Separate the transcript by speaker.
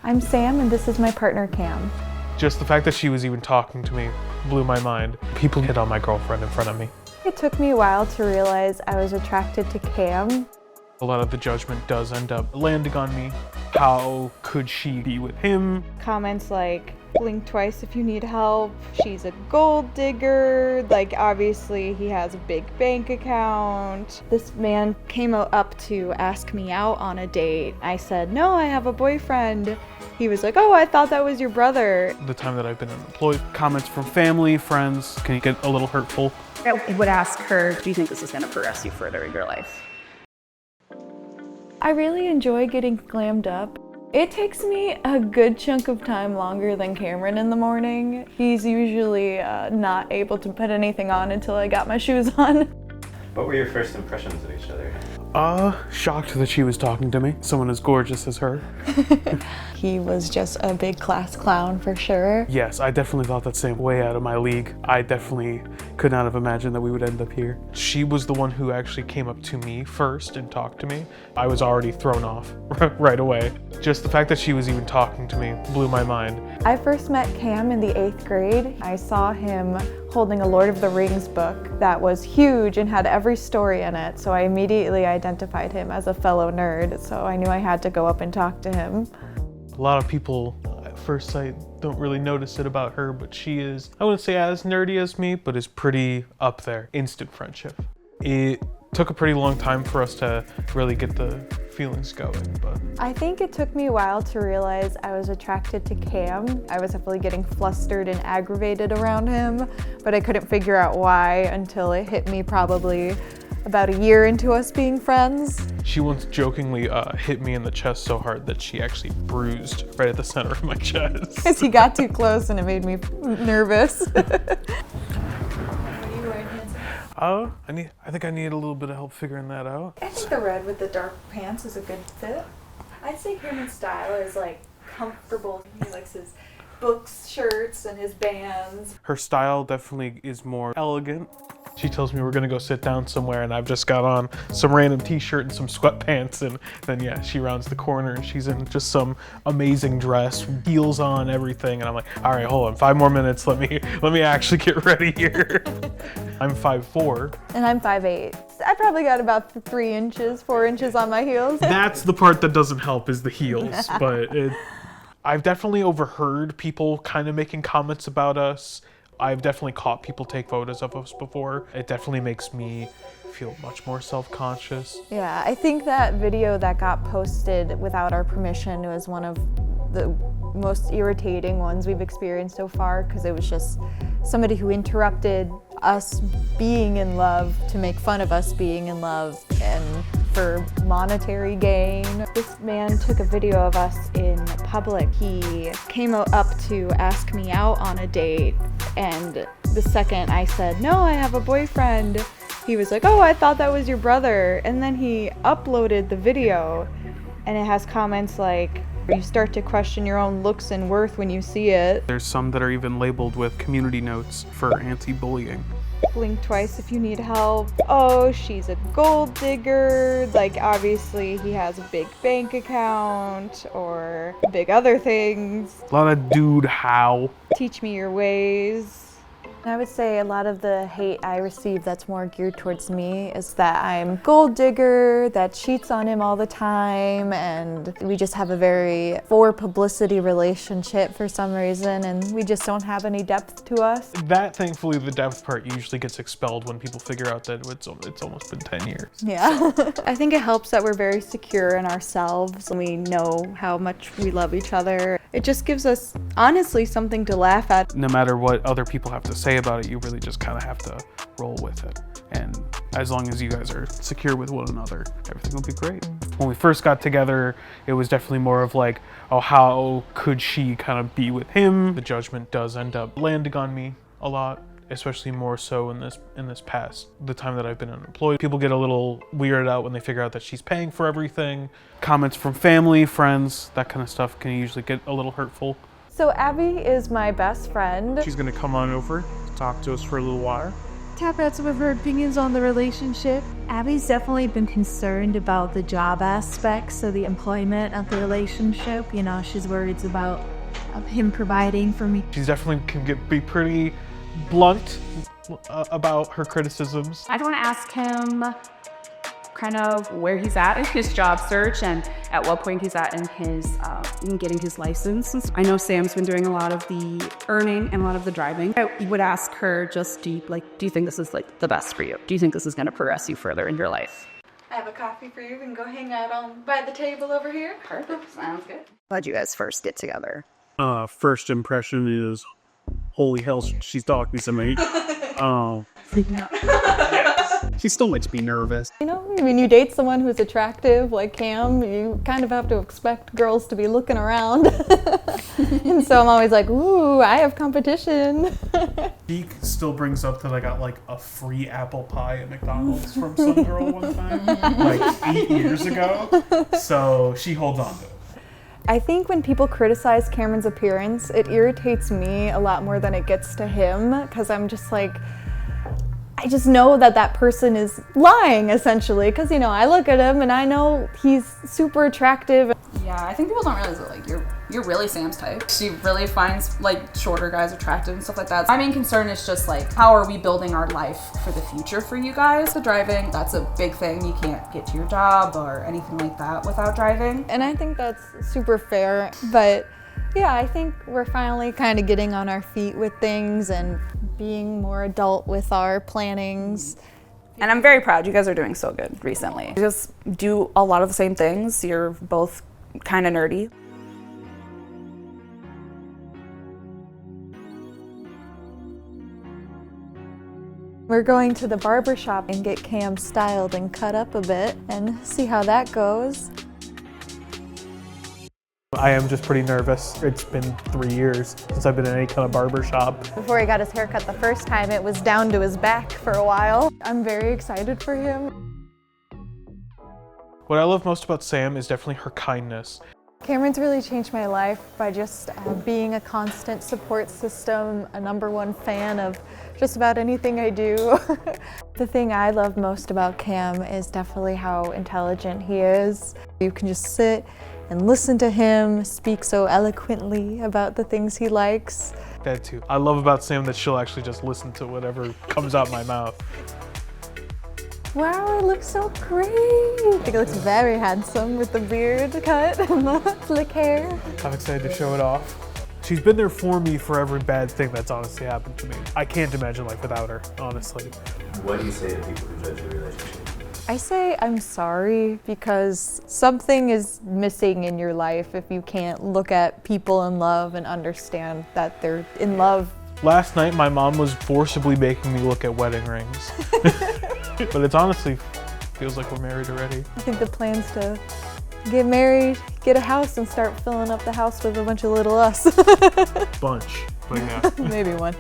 Speaker 1: I'm Sam and this is my partner Cam.
Speaker 2: Just the fact that she was even talking to me blew my mind. People hit on my girlfriend in front of me.
Speaker 1: It took me a while to realize I was attracted to Cam.
Speaker 2: A lot of the judgment does end up landing on me. How could she be with him?
Speaker 1: Comments like, blink twice if you need help, she's a gold digger, like obviously he has a big bank account. This man came up to ask me out on a date. I said, no, I have a boyfriend. He was like, oh, I thought that was your brother.
Speaker 2: The time that I've been unemployed, comments from family, friends can get a little hurtful.
Speaker 3: I would ask her, do you think this is going to progress you further in your life?
Speaker 1: I really enjoy getting glammed up. It takes me a good chunk of time longer than Cameron in the morning. He's usually not able to put anything on until I got my shoes on.
Speaker 4: What were your first impressions of each other?
Speaker 2: Shocked that she was talking to me. Someone as gorgeous as her.
Speaker 1: He was just a big class clown for sure.
Speaker 2: Yes, I definitely thought that same, way out of my league. I definitely could not have imagined that we would end up here. She was the one who actually came up to me first and talked to me. I was already thrown off right away. Just the fact that she was even talking to me blew my mind.
Speaker 1: I first met Cam in the 8th grade. I saw him holding a Lord of the Rings book that was huge and had every story in it, so I immediately identified him as a fellow nerd, so I knew I had to go up and talk to him.
Speaker 2: A lot of people at first sight don't really notice it about her, but she is, I wouldn't say as nerdy as me, but is pretty up there. Instant friendship. It took a pretty long time for us to really get the feelings going, but
Speaker 1: I think it took me a while to realize I was attracted to Cam. I was definitely getting flustered and aggravated around him, but I couldn't figure out why until it hit me probably about a year into us being friends.
Speaker 2: She once jokingly hit me in the chest so hard that she actually bruised right at the center of my chest.
Speaker 1: Because he got too close and it made me nervous.
Speaker 2: I think I need a little bit of help figuring that out.
Speaker 1: I think the red with the dark pants is a good fit. I'd say Cameron's style is like comfortable. He likes his books, shirts, and his bands.
Speaker 2: Her style definitely is more elegant. She tells me we're gonna go sit down somewhere and I've just got on some random t-shirt and some sweatpants, and then yeah, she rounds the corner and she's in just some amazing dress, heels on, everything, and I'm like, all right, hold on, 5 more minutes, let me actually get ready here. I'm 5'4".
Speaker 1: And I'm 5'8". I probably got about 4 inches on my heels.
Speaker 2: That's the part that doesn't help, is the heels, but I've definitely overheard people kind of making comments about us. I've definitely caught people take photos of us before. It definitely makes me feel much more self-conscious.
Speaker 1: Yeah, I think that video that got posted without our permission was one of the most irritating ones we've experienced so far, because it was just somebody who interrupted us being in love to make fun of us being in love and for monetary gain. This man took a video of us in public. He came up to ask me out on a date, and the second I said, no, I have a boyfriend, he was like, oh, I thought that was your brother. And then he uploaded the video and it has comments like, you start to question your own looks and worth when you see it.
Speaker 2: There's some that are even labeled with community notes for anti-bullying.
Speaker 1: Blink twice if you need help. Oh, she's a gold digger. Like obviously he has a big bank account or big other things.
Speaker 2: A lot of dude how.
Speaker 1: Teach me your ways. I would say a lot of the hate I receive that's more geared towards me is that I'm gold digger, that cheats on him all the time, and we just have a very for publicity relationship for some reason, and we just don't have any depth to us.
Speaker 2: That, thankfully, the depth part usually gets expelled when people figure out that it's almost been 10 years.
Speaker 1: Yeah. I think it helps that we're very secure in ourselves and we know how much we love each other. It just gives us, honestly, something to laugh at.
Speaker 2: No matter what other people have to say about it, you really just kind of have to roll with it. And as long as you guys are secure with one another, everything will be great. When we first got together, it was definitely more of like, oh, how could she kind of be with him? The judgment does end up landing on me a lot, especially more so in this past, the time that I've been unemployed. People get a little weirded out when they figure out that she's paying for everything. Comments from family, friends, that kind of stuff can usually get a little hurtful.
Speaker 1: So Abby is my best friend.
Speaker 5: She's gonna come on over, talk to us for a little while. tap out some of her opinions on the relationship. Abby's definitely been concerned about the job aspects of the employment of the relationship. You know, she's worried about him providing for me.
Speaker 2: She's definitely be pretty blunt about her criticisms.
Speaker 3: I want to ask him kind of where he's at in his job search and at what point he's at in his in getting his license. I know Sam's been doing a lot of the earning and a lot of the driving. I would ask her just, do you think this is like the best for you? Do you think this is going to progress you further in your life?
Speaker 1: I have a coffee for you. We can go hang out by the table over here.
Speaker 3: Perfect. Sounds good. How'd you guys first get together?
Speaker 6: First impression is, holy hell, she's talking to me. She still makes me nervous.
Speaker 1: You know, when you date someone who's attractive like Cam, you kind of have to expect girls to be looking around. And so I'm always like, ooh, I have competition.
Speaker 2: She still brings up that I got like a free apple pie at McDonald's from some girl one time, like 8 years ago. So she holds on to it.
Speaker 1: I think when people criticize Cameron's appearance, it irritates me a lot more than it gets to him, because I'm just like, I just know that person is lying, essentially, because, you know, I look at him and I know he's super attractive.
Speaker 3: Yeah, I think people don't realize that, like, you're really Sam's type. She really finds, like, shorter guys attractive and stuff like that. My main concern is just, like, how are we building our life for the future for you guys? The driving, that's a big thing. You can't get to your job or anything like that without driving.
Speaker 1: And I think that's super fair, but yeah, I think we're finally kind of getting on our feet with things and being more adult with our plannings.
Speaker 3: And I'm very proud. You guys are doing so good recently. You just do a lot of the same things. You're both kind of nerdy.
Speaker 1: We're going to the barber shop and get Cam styled and cut up a bit and see how that goes.
Speaker 2: I am just pretty nervous. It's been 3 years since I've been in any kind of barber shop.
Speaker 1: Before he got his haircut the first time, it was down to his back for a while. I'm very excited for him.
Speaker 2: What I love most about Sam is definitely her kindness.
Speaker 1: Cameron's really changed my life by just being a constant support system, a #1 fan of just about anything I do. The thing I love most about Cam is definitely how intelligent he is. You can just sit and listen to him speak so eloquently about the things he likes.
Speaker 2: That too. I love about Sam that she'll actually just listen to whatever comes out my mouth.
Speaker 1: Wow, it looks so great. I think it looks very handsome with the beard cut and the slick hair.
Speaker 2: I'm excited to show it off. She's been there for me for every bad thing that's honestly happened to me. I can't imagine life without her, honestly.
Speaker 4: What do you say to people who judge your relationship?
Speaker 1: I say I'm sorry, because something is missing in your life if you can't look at people in love and understand that they're in love.
Speaker 2: Last night, my mom was forcibly making me look at wedding rings. But it's honestly feels like we're married already.
Speaker 1: I think the plan's to get married, get a house, and start filling up the house with a bunch of little us.
Speaker 2: Bunch, but yeah.
Speaker 1: Maybe one.